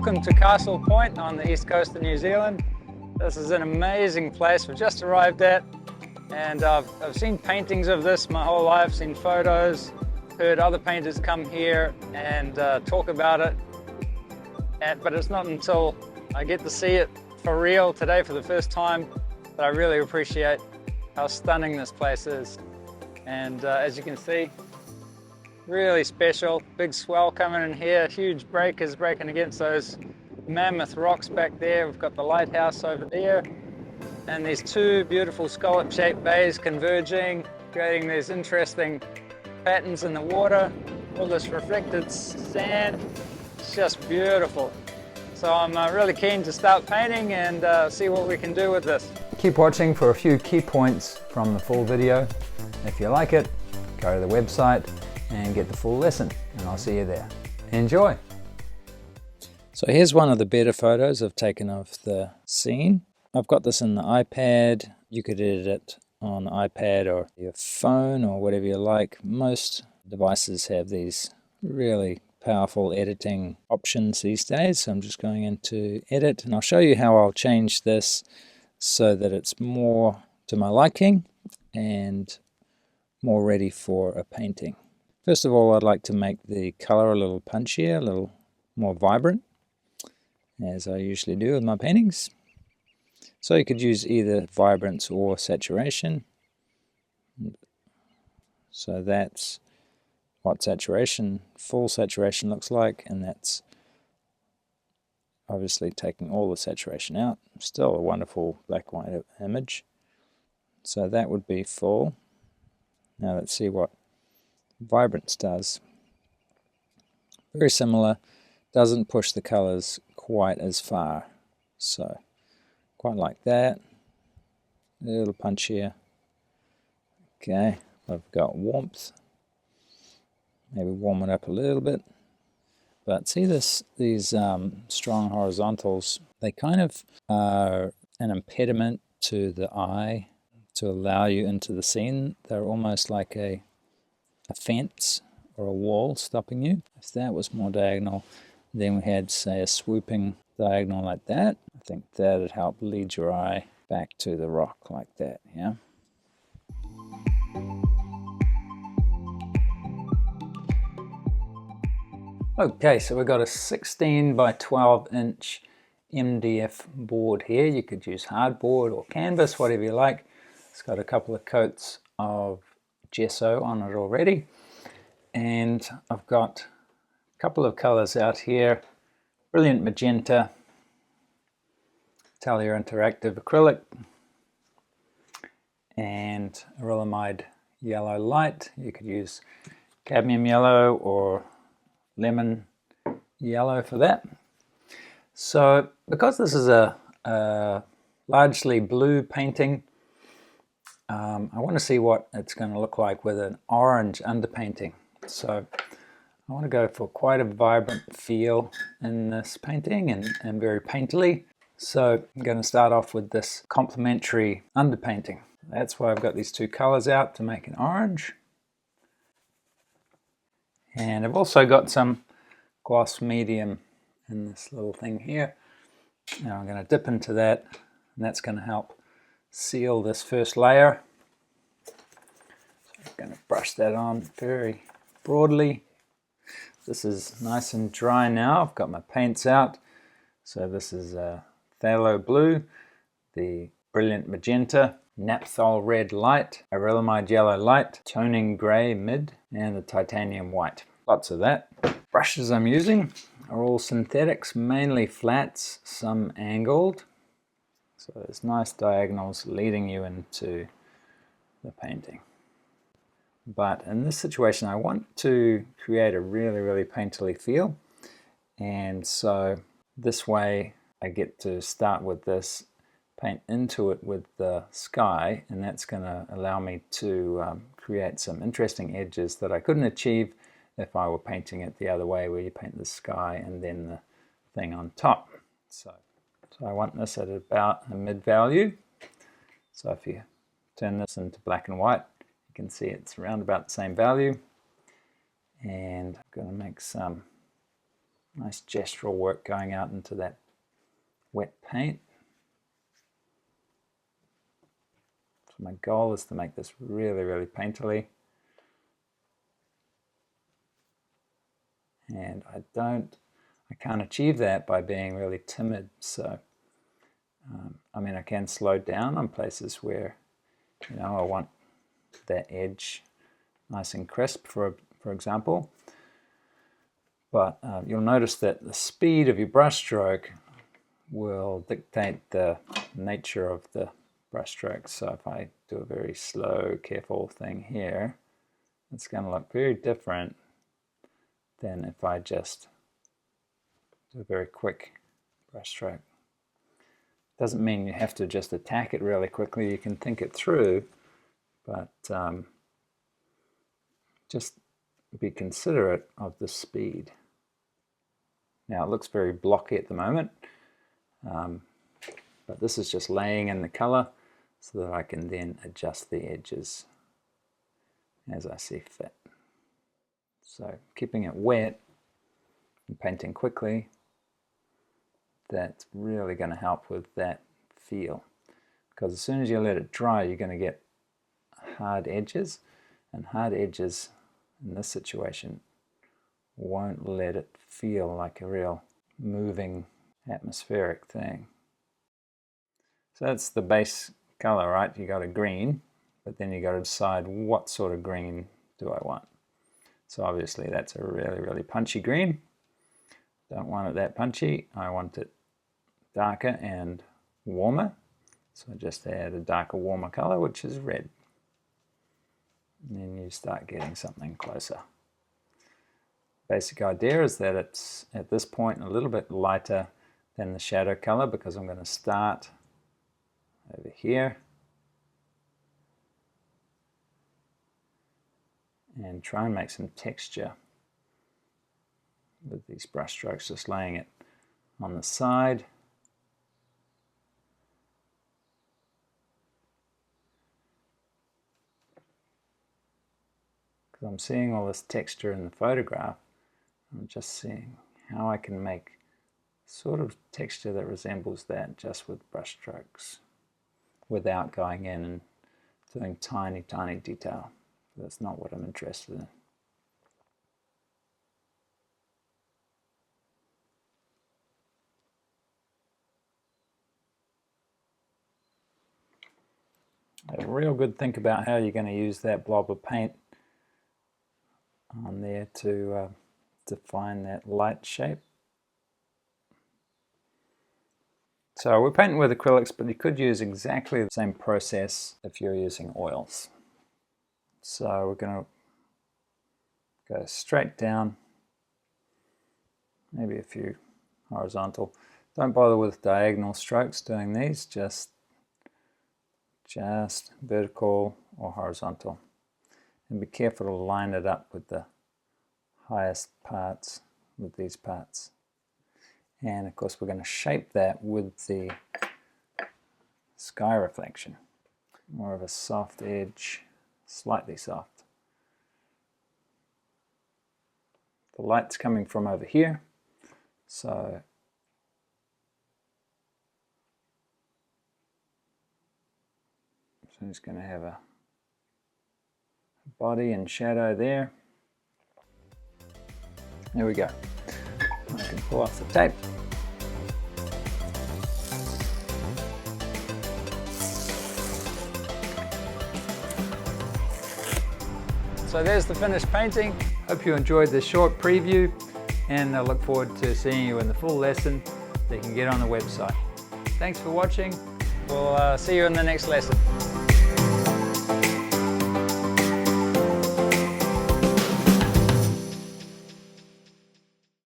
Welcome to Castle Point on the east coast of New Zealand. This is an amazing place we've just arrived at, and I've seen paintings of this my whole life, seen photos, heard other painters come here and talk about it, but it's not until I get to see it for real today for the first time that I really appreciate how stunning this place is. And as you can see, really special. Big swell coming in here, huge breakers breaking against those mammoth rocks back there. We've got the lighthouse over there, and these two beautiful scallop-shaped bays converging, creating these interesting patterns in the water. All this reflected sand, it's just beautiful. So I'm really keen to start painting and see what we can do with this. Keep watching for a few key points from the full video. If you like it, go to the website and get the full lesson, and I'll see you there. Enjoy! So here's one of the better photos I've taken of the scene. I've got this in the iPad. You could edit it on iPad or your phone or whatever you like. Most devices have these really powerful editing options these days. So I'm just going into edit, and I'll show you how I'll change this so that it's more to my liking and more ready for a painting. First of all, I'd like to make the color a little punchier, a little more vibrant, as I usually do with my paintings. So you could use either vibrance or saturation. So that's what saturation, full saturation looks like, and that's obviously taking all the saturation out. Still a wonderful black and white image. So that would be full. Now let's see what vibrance does. Very similar, doesn't push the colors quite as far, so quite like that. A little punchier. Okay, I've got warmth, maybe warm it up a little bit. But see these strong horizontals, they kind of are an impediment to the eye to allow you into the scene. They're almost like a fence or a wall stopping you. If that was more diagonal, then we had, say, a swooping diagonal like that. I think that would help lead your eye back to the rock like that, yeah? Okay, so we've got a 16 by 12 inch MDF board here. You could use hardboard or canvas, whatever you like. It's got a couple of coats of gesso on it already, and I've got a couple of colors out here: brilliant magenta, Talia Interactive acrylic, and acrylamide yellow light. You could use cadmium yellow or lemon yellow for that. So because this is a largely blue painting, I want to see what it's going to look like with an orange underpainting. So I want to go for quite a vibrant feel in this painting and very painterly. So I'm going to start off with this complementary underpainting. That's why I've got these two colors out to make an orange. And I've also got some gloss medium in this little thing here. Now I'm going to dip into that, and that's going to help seal this first layer. So I'm going to brush that on very broadly. This is nice and dry now. I've got my paints out. So this is phthalo blue, the brilliant magenta, naphthol red light, acrylamide yellow light, toning grey mid, and the titanium white. Lots of that. Brushes I'm using are all synthetics, mainly flats, some angled. So there's nice diagonals leading you into the painting. But in this situation, I want to create a really, really painterly feel. And so this way I get to start with this, paint into it with the sky, and that's going to allow me to create some interesting edges that I couldn't achieve if I were painting it the other way, where you paint the sky and then the thing on top. So I want this at about a mid value. So if you turn this into black and white, you can see it's around about the same value. And I'm going to make some Nice gestural work going out into that wet paint. So my goal is to make this really, really painterly. And I can't achieve that by being really timid. So, I mean, I can slow down on places where, you know, I want that edge nice and crisp, for example. But you'll notice that the speed of your brush stroke will dictate the nature of the brush stroke. So if I do a very slow, careful thing here, it's going to look very different than if I just do a very quick brush stroke. Doesn't mean you have to just attack it really quickly. You can think it through, but just be considerate of the speed. Now it looks very blocky at the moment, but this is just laying in the color so that I can then adjust the edges as I see fit. So keeping it wet and painting quickly, that's really going to help with that feel. Because as soon as you let it dry, you're going to get hard edges, and hard edges in this situation won't let it feel like a real moving atmospheric thing. So that's the base color, right? You got a green, but then you got to decide what sort of green do I want. So obviously that's a really, really punchy green. Don't want it that punchy. I want it darker and warmer. So I just add a darker, warmer color, which is red. And then you start getting something closer. Basic idea is that it's at this point a little bit lighter than the shadow color, because I'm going to start over here and try and make some texture with these brush strokes, just laying it on the side. Because I'm seeing all this texture in the photograph, I'm just seeing how I can make sort of texture that resembles that just with brush strokes without going in and doing tiny, tiny detail. That's not what I'm interested in. A real good think about how you're going to use that blob of paint on there to define that light shape. So we're painting with acrylics, but you could use exactly the same process if you're using oils. So we're going to go straight down, maybe a few horizontal. Don't bother with diagonal strokes doing these, just vertical or horizontal. And be careful to line it up with the highest parts, with these parts. And of course we're going to shape that with the sky reflection. More of a soft edge, slightly soft. The light's coming from over here, so I'm just going to have a body and shadow there. There we go. I can pull off the tape. So there's the finished painting. Hope you enjoyed this short preview, and I look forward to seeing you in the full lesson that you can get on the website. Thanks for watching. We'll see you in the next lesson.